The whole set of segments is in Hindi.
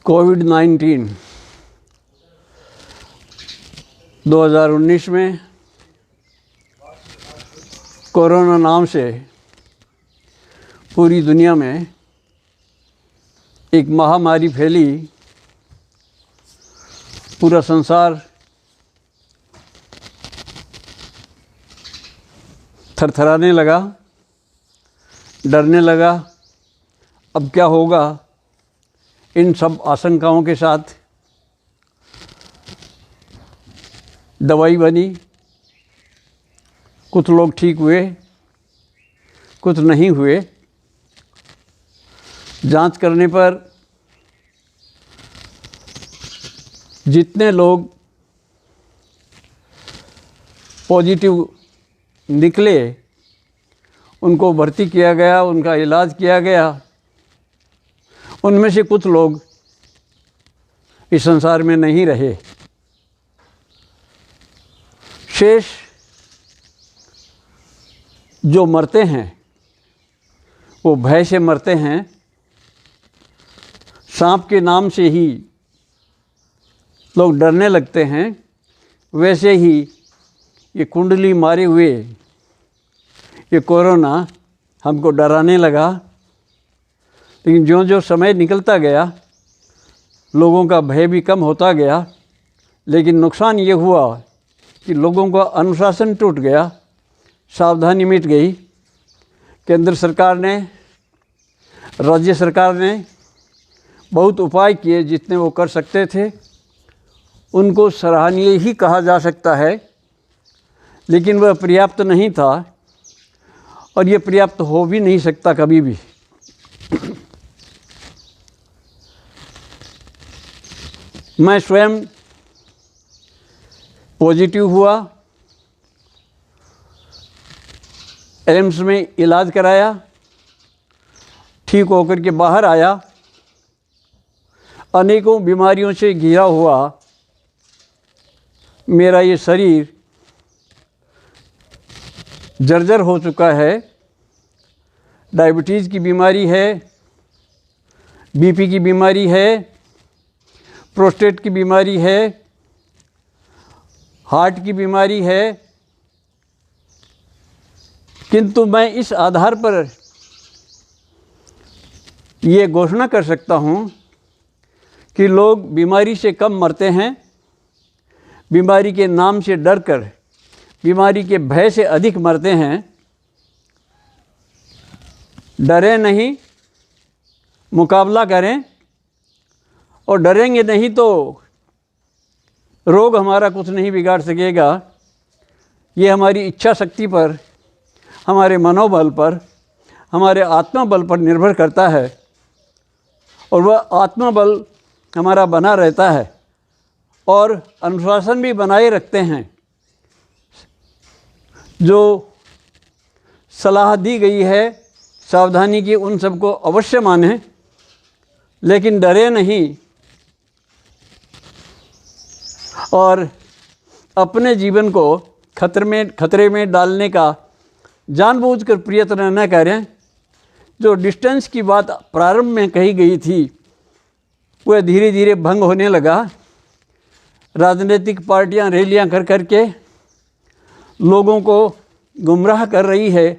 कोविड-19 2019 में कोरोना नाम से पूरी दुनिया में एक महामारी फैली। पूरा संसार थरथराने लगा, डरने लगा। अब क्या होगा? इन सब आशंकाओं के साथ दवाई बनी। कुछ लोग ठीक हुए, कुछ नहीं हुए। जांच करने पर जितने लोग पॉजिटिव निकले उनको भर्ती किया गया, उनका इलाज किया गया। उनमें से कुछ लोग इस संसार में नहीं रहे। शेष जो मरते हैं वो भय से मरते हैं। सांप के नाम से ही लोग डरने लगते हैं, वैसे ही ये कुंडली मारे हुए ये कोरोना हमको डराने लगा। लेकिन ज्यों ज्यों समय निकलता गया लोगों का भय भी कम होता गया। लेकिन नुकसान ये हुआ कि लोगों का अनुशासन टूट गया, सावधानी मिट गई। केंद्र सरकार ने, राज्य सरकार ने बहुत उपाय किए जितने वो कर सकते थे। उनको सराहनीय ही कहा जा सकता है, लेकिन वह पर्याप्त नहीं था और ये पर्याप्त हो भी नहीं सकता कभी भी। मैं स्वयं पॉजिटिव हुआ, एम्स में इलाज कराया, ठीक होकर के बाहर आया। अनेकों बीमारियों से घिरा हुआ मेरा ये शरीर जर्जर हो चुका है। डायबिटीज़ की बीमारी है, बीपी की बीमारी है, प्रोस्टेट की बीमारी है, हार्ट की बीमारी है। किंतु मैं इस आधार पर ये घोषणा कर सकता हूँ कि लोग बीमारी से कम मरते हैं। बीमारी के नाम से डरकर, बीमारी के भय से अधिक मरते हैं। डरे नहीं, मुकाबला करें। और डरेंगे नहीं तो रोग हमारा कुछ नहीं बिगाड़ सकेगा। ये हमारी इच्छा शक्ति पर, हमारे मनोबल पर, हमारे आत्मबल पर निर्भर करता है। और वह आत्मबल हमारा बना रहता है और अनुशासन भी बनाए रखते हैं। जो सलाह दी गई है सावधानी की, उन सबको अवश्य मानें, लेकिन डरे नहीं और अपने जीवन को खतरे में डालने का जानबूझकर प्रयत्न न करें। जो डिस्टेंस की बात प्रारंभ में कही गई थी वह धीरे धीरे भंग होने लगा। राजनीतिक पार्टियां रैलियां कर करके लोगों को गुमराह कर रही है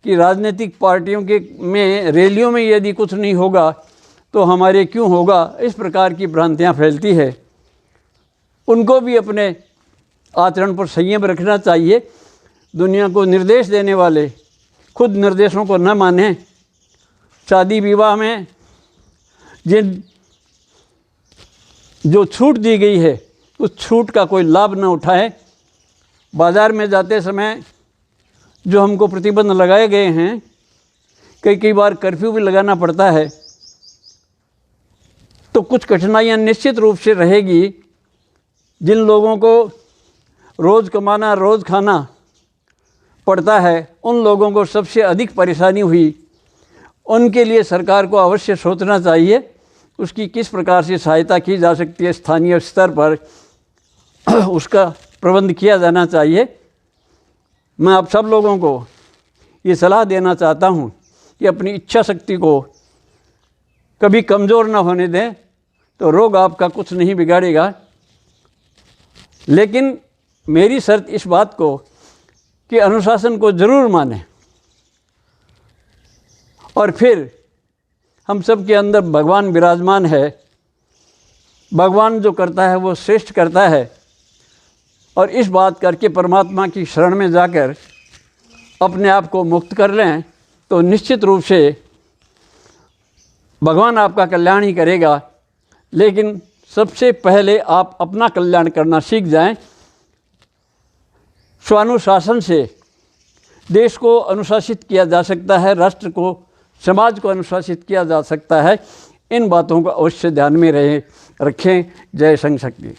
कि राजनीतिक पार्टियों के में रैलियों में यदि कुछ नहीं होगा तो हमारे क्यों होगा। इस प्रकार की भ्रांतियां फैलती है। उनको भी अपने आचरण पर संयम रखना चाहिए। दुनिया को निर्देश देने वाले खुद निर्देशों को न माने। शादी विवाह में जो छूट दी गई है उस छूट का कोई लाभ न उठाएं। बाज़ार में जाते समय जो हमको प्रतिबंध लगाए गए हैं, कई बार कर्फ्यू भी लगाना पड़ता है, तो कुछ कठिनाइयां निश्चित रूप से रहेगी। जिन लोगों को रोज़ कमाना, रोज़ खाना पड़ता है, उन लोगों को सबसे अधिक परेशानी हुई। उनके लिए सरकार को अवश्य सोचना चाहिए उसकी किस प्रकार से सहायता की जा सकती है। स्थानीय स्तर पर उसका प्रबंध किया जाना चाहिए। मैं आप सब लोगों को ये सलाह देना चाहता हूँ कि अपनी इच्छा शक्ति को कभी कमज़ोर न होने दें। तो रोग आपका कुछ नहीं बिगाड़ेगा। लेकिन मेरी शर्त इस बात को कि अनुशासन को ज़रूर मानें, और फिर हम सब के अंदर भगवान विराजमान है। भगवान जो करता है वो श्रेष्ठ करता है, और इस बात करके परमात्मा की शरण में जाकर अपने आप को मुक्त कर लें तो निश्चित रूप से भगवान आपका कल्याण ही करेगा। लेकिन सबसे पहले आप अपना कल्याण करना सीख जाएं। स्वानुशासन से देश को अनुशासित किया जा सकता है, राष्ट्र को, समाज को अनुशासित किया जा सकता है। इन बातों को अवश्य ध्यान में रखें। जय संघ शक्ति।